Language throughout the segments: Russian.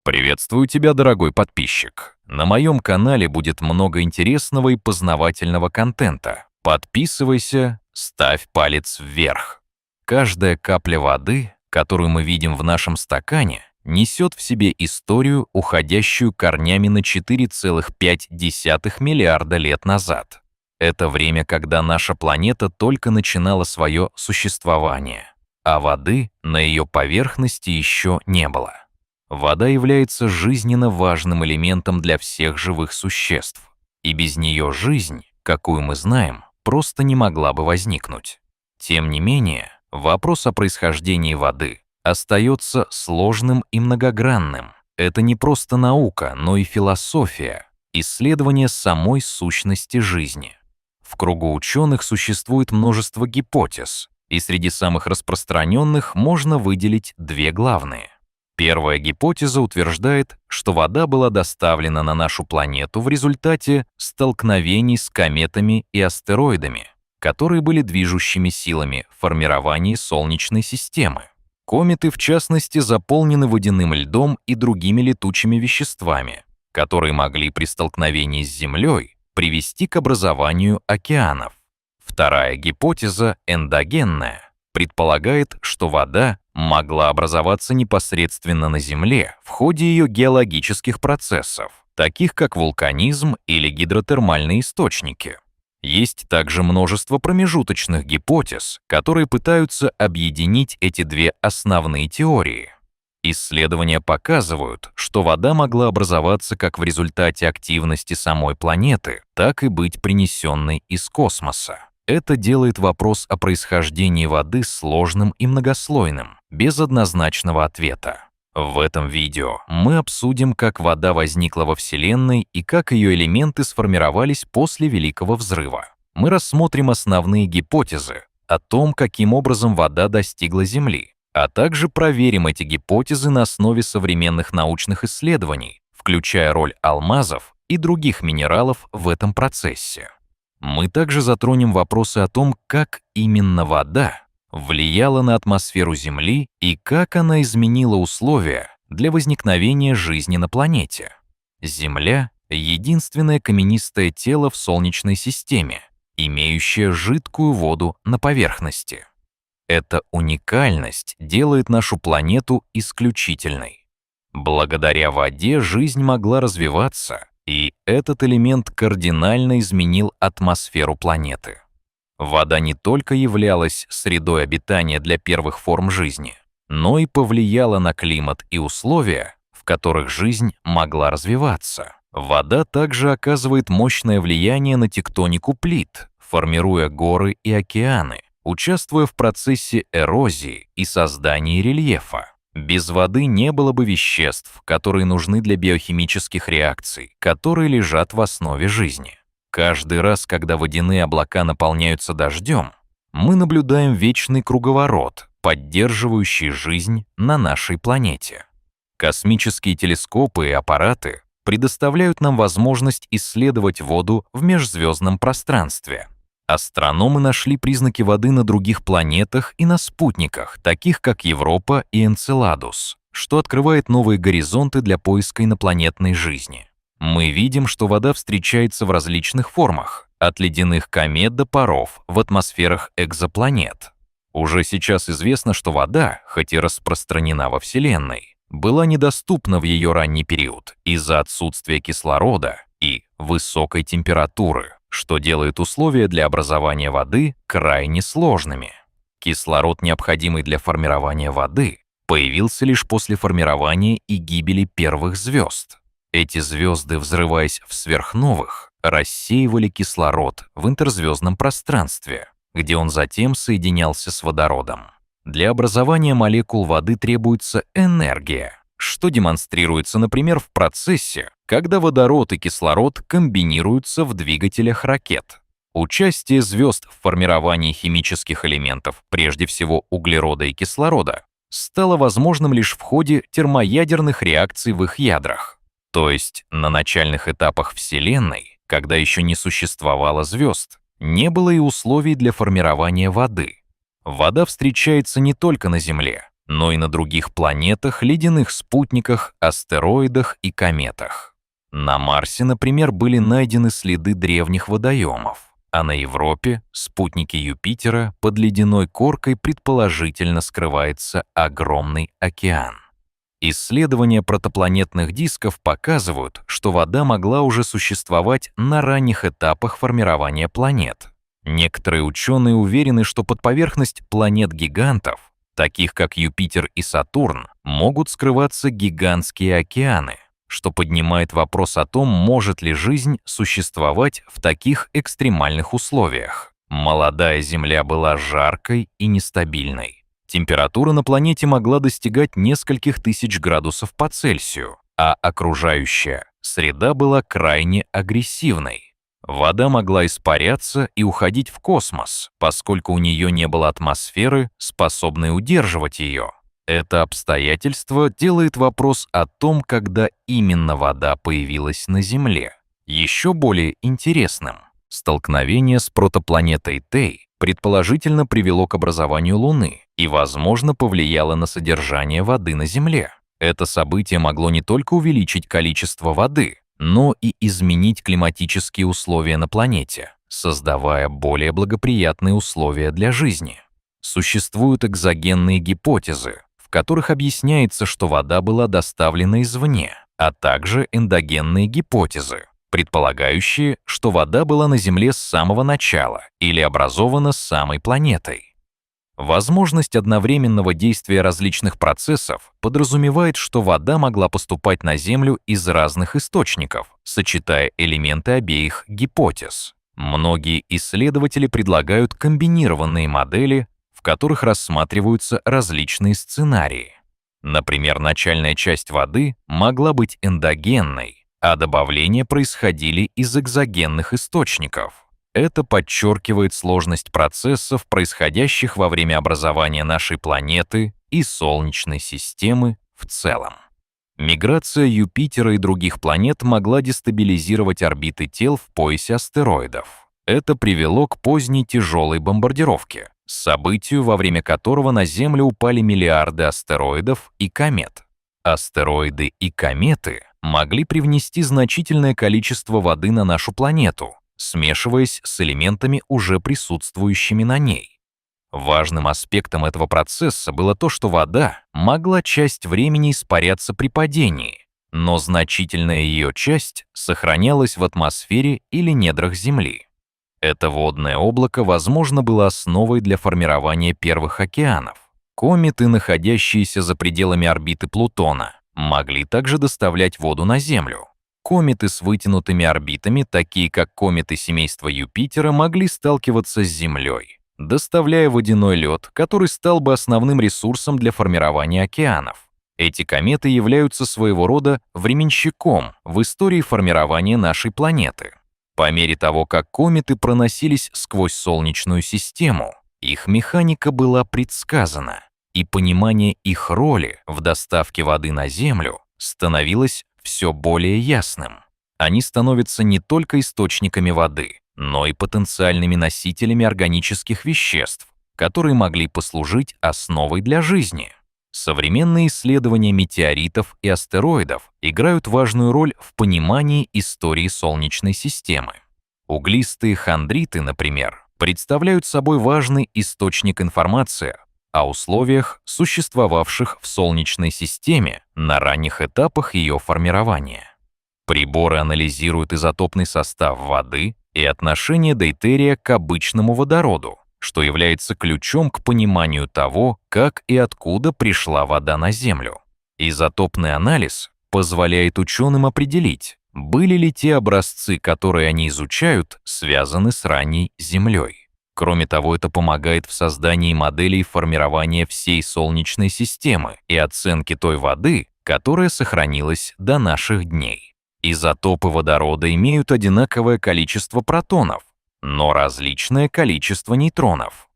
Приветствую тебя, дорогой подписчик. На моем канале будет много интересного и познавательного контента. Подписывайся, ставь палец вверх. Каждая капля воды, которую мы видим в нашем стакане, несет в себе историю, уходящую корнями на 4,5 миллиарда лет назад. Это время, когда наша планета только начинала свое существование, а воды на ее поверхности еще не было. Вода является жизненно важным элементом для всех живых существ, и без нее жизнь, какую мы знаем, просто не могла бы возникнуть. Тем не менее, вопрос о происхождении воды остается сложным и многогранным. Это не просто наука, но и философия, исследование самой сущности жизни. В кругу ученых существует множество гипотез, и среди самых распространенных можно выделить две главные. Первая гипотеза утверждает, что вода была доставлена на нашу планету в результате столкновений с кометами и астероидами, которые были движущими силами в формировании Солнечной системы. Кометы, в частности, заполнены водяным льдом и другими летучими веществами, которые могли при столкновении с Землей привести к образованию океанов. Вторая гипотеза, эндогенная, предполагает, что вода могла образоваться непосредственно на Земле в ходе ее геологических процессов, таких как вулканизм или гидротермальные источники. Есть также множество промежуточных гипотез, которые пытаются объединить эти две основные теории. Исследования показывают, что вода могла образоваться как в результате активности самой планеты, так и быть принесенной из космоса. Это делает вопрос о происхождении воды сложным и многослойным, без однозначного ответа. В этом видео мы обсудим, как вода возникла во Вселенной и как ее элементы сформировались после Великого Взрыва. Мы рассмотрим основные гипотезы о том, каким образом вода достигла Земли, а также проверим эти гипотезы на основе современных научных исследований, включая роль алмазов и других минералов в этом процессе. Мы также затронем вопросы о том, как именно вода влияла на атмосферу Земли и как она изменила условия для возникновения жизни на планете. Земля — единственное каменистое тело в Солнечной системе, имеющее жидкую воду на поверхности. Эта уникальность делает нашу планету исключительной. Благодаря воде жизнь могла развиваться, и этот элемент кардинально изменил атмосферу планеты. Вода не только являлась средой обитания для первых форм жизни, но и повлияла на климат и условия, в которых жизнь могла развиваться. Вода также оказывает мощное влияние на тектонику плит, формируя горы и океаны, участвуя в процессе эрозии и создании рельефа. Без воды не было бы веществ, которые нужны для биохимических реакций, которые лежат в основе жизни. Каждый раз, когда водяные облака наполняются дождем, мы наблюдаем вечный круговорот, поддерживающий жизнь на нашей планете. Космические телескопы и аппараты предоставляют нам возможность исследовать воду в межзвездном пространстве. Астрономы нашли признаки воды на других планетах и на спутниках, таких как Европа и Энцеладус, что открывает новые горизонты для поиска инопланетной жизни. Мы видим, что вода встречается в различных формах, от ледяных комет до паров в атмосферах экзопланет. Уже сейчас известно, что вода, хоть и распространена во Вселенной, была недоступна в ее ранний период из-за отсутствия кислорода и высокой температуры, что делает условия для образования воды крайне сложными. Кислород, необходимый для формирования воды, появился лишь после формирования и гибели первых звезд. Эти звезды, взрываясь в сверхновых, рассеивали кислород в интерзвездном пространстве, где он затем соединялся с водородом. Для образования молекул воды требуется энергия, что демонстрируется, например, в процессе, когда водород и кислород комбинируются в двигателях ракет. Участие звезд в формировании химических элементов, прежде всего углерода и кислорода, стало возможным лишь в ходе термоядерных реакций в их ядрах. То есть на начальных этапах Вселенной, когда еще не существовало звезд, не было и условий для формирования воды. Вода встречается не только на Земле, но и на других планетах, ледяных спутниках, астероидах и кометах. На Марсе, например, были найдены следы древних водоемов, а на Европе, спутнике Юпитера, под ледяной коркой предположительно скрывается огромный океан. Исследования протопланетных дисков показывают, что вода могла уже существовать на ранних этапах формирования планет. Некоторые ученые уверены, что под поверхность планет-гигантов, таких как Юпитер и Сатурн, могут скрываться гигантские океаны, что поднимает вопрос о том, может ли жизнь существовать в таких экстремальных условиях. Молодая Земля была жаркой и нестабильной. Температура на планете могла достигать нескольких тысяч градусов по Цельсию, а окружающая среда была крайне агрессивной. Вода могла испаряться и уходить в космос, поскольку у нее не было атмосферы, способной удерживать ее. Это обстоятельство делает вопрос о том, когда именно вода появилась на Земле, еще более интересным. Столкновение с протопланетой Тей предположительно привело к образованию Луны и, возможно, повлияло на содержание воды на Земле. Это событие могло не только увеличить количество воды, но и изменить климатические условия на планете, создавая более благоприятные условия для жизни. Существуют экзогенные гипотезы, в которых объясняется, что вода была доставлена извне, а также эндогенные гипотезы, предполагающие, что вода была на Земле с самого начала или образована самой планетой. Возможность одновременного действия различных процессов подразумевает, что вода могла поступать на Землю из разных источников, сочетая элементы обеих гипотез. Многие исследователи предлагают комбинированные модели, в которых рассматриваются различные сценарии. Например, начальная часть воды могла быть эндогенной, а добавления происходили из экзогенных источников. Это подчеркивает сложность процессов, происходящих во время образования нашей планеты и Солнечной системы в целом. Миграция Юпитера и других планет могла дестабилизировать орбиты тел в поясе астероидов. Это привело к поздней тяжелой бомбардировке, событию, во время которого на Землю упали миллиарды астероидов и комет. Астероиды и кометы могли привнести значительное количество воды на нашу планету, смешиваясь с элементами, уже присутствующими на ней. Важным аспектом этого процесса было то, что вода могла часть времени испаряться при падении, но значительная ее часть сохранялась в атмосфере или недрах Земли. Это водное облако, возможно, было основой для формирования первых океанов. Кометы, находящиеся за пределами орбиты Плутона, могли также доставлять воду на Землю. Кометы с вытянутыми орбитами, такие как кометы семейства Юпитера, могли сталкиваться с Землей, доставляя водяной лед, который стал бы основным ресурсом для формирования океанов. Эти кометы являются своего рода временщиком в истории формирования нашей планеты. По мере того, как кометы проносились сквозь Солнечную систему, их механика была предсказана, и понимание их роли в доставке воды на Землю становилось все более ясным. Они становятся не только источниками воды, но и потенциальными носителями органических веществ, которые могли послужить основой для жизни. Современные исследования метеоритов и астероидов играют важную роль в понимании истории Солнечной системы. Углистые хондриты, например, представляют собой важный источник информации о условиях, существовавших в Солнечной системе на ранних этапах ее формирования. Приборы анализируют изотопный состав воды и отношение дейтерия к обычному водороду, что является ключом к пониманию того, как и откуда пришла вода на Землю. Изотопный анализ позволяет ученым определить, были ли те образцы, которые они изучают, связаны с ранней Землей. Кроме того, это помогает в создании моделей формирования всей Солнечной системы и оценки той воды, которая сохранилась до наших дней. Изотопы водорода имеют одинаковое количество протонов, но различное количество нейтронов.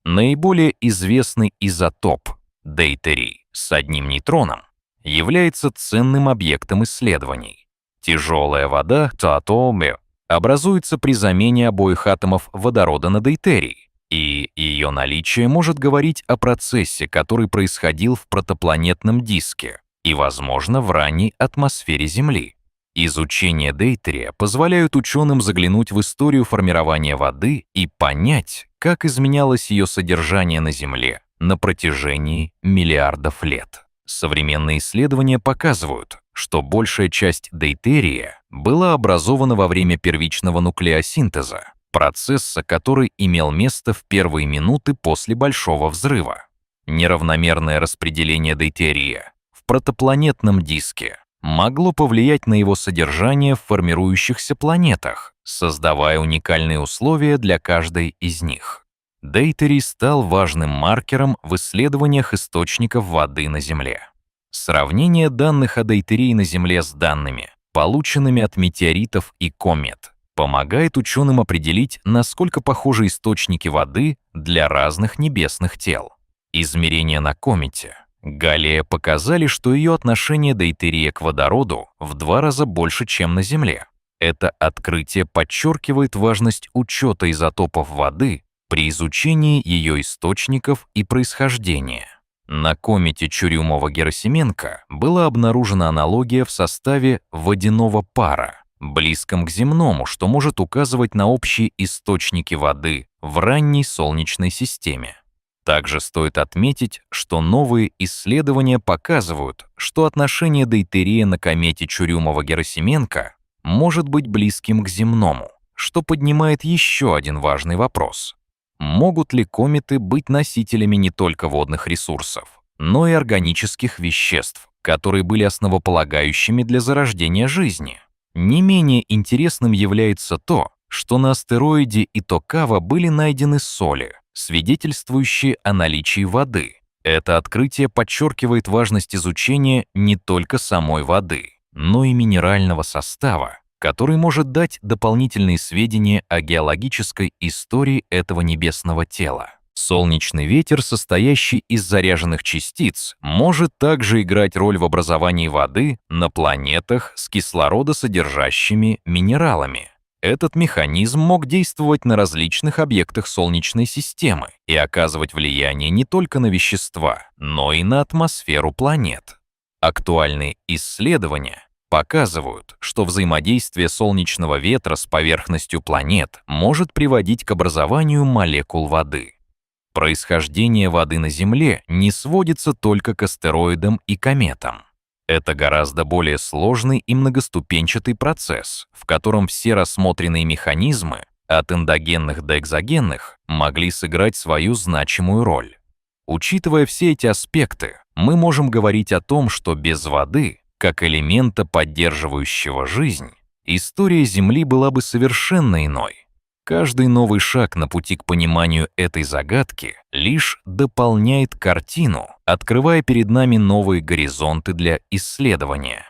Наиболее известный изотоп дейтерий с одним нейтроном является ценным объектом исследований. Тяжелая вода татоме образуется при замене обоих атомов водорода на дейтерий. И ее наличие может говорить о процессе, который происходил в протопланетном диске и, возможно, в ранней атмосфере Земли. Изучение дейтерия позволяет ученым заглянуть в историю формирования воды и понять, как изменялось ее содержание на Земле на протяжении миллиардов лет. Современные исследования показывают, что большая часть дейтерия была образована во время первичного нуклеосинтеза, процесса, который имел место в первые минуты после Большого взрыва. Неравномерное распределение дейтерия в протопланетном диске могло повлиять на его содержание в формирующихся планетах, создавая уникальные условия для каждой из них. Дейтерий стал важным маркером в исследованиях источников воды на Земле. Сравнение данных о дейтерии на Земле с данными, полученными от метеоритов и комет, помогает ученым определить, насколько похожи источники воды для разных небесных тел. Измерения на комете Галлея показали, что ее отношение дейтерия к водороду в 2 раза больше, чем на Земле. Это открытие подчеркивает важность учета изотопов воды при изучении ее источников и происхождения. На комете Чурюмова-Герасименко была обнаружена аналогия в составе водяного пара, близком к земному, что может указывать на общие источники воды в ранней Солнечной системе. Также стоит отметить, что новые исследования показывают, что отношение дейтерия на комете Чурюмова-Герасименко может быть близким к земному, что поднимает еще один важный вопрос. Могут ли кометы быть носителями не только водных ресурсов, но и органических веществ, которые были основополагающими для зарождения жизни? Не менее интересным является то, что на астероиде Итокава были найдены соли, свидетельствующие о наличии воды. Это открытие подчеркивает важность изучения не только самой воды, но и минерального состава, который может дать дополнительные сведения о геологической истории этого небесного тела. Солнечный ветер, состоящий из заряженных частиц, может также играть роль в образовании воды на планетах с кислородосодержащими минералами. Этот механизм мог действовать на различных объектах Солнечной системы и оказывать влияние не только на вещества, но и на атмосферу планет. Актуальные исследования показывают, что взаимодействие солнечного ветра с поверхностью планет может приводить к образованию молекул воды. Происхождение воды на Земле не сводится только к астероидам и кометам. Это гораздо более сложный и многоступенчатый процесс, в котором все рассмотренные механизмы, от эндогенных до экзогенных, могли сыграть свою значимую роль. Учитывая все эти аспекты, мы можем говорить о том, что без воды, как элемента, поддерживающего жизнь, история Земли была бы совершенно иной. Каждый новый шаг на пути к пониманию этой загадки лишь дополняет картину, открывая перед нами новые горизонты для исследования.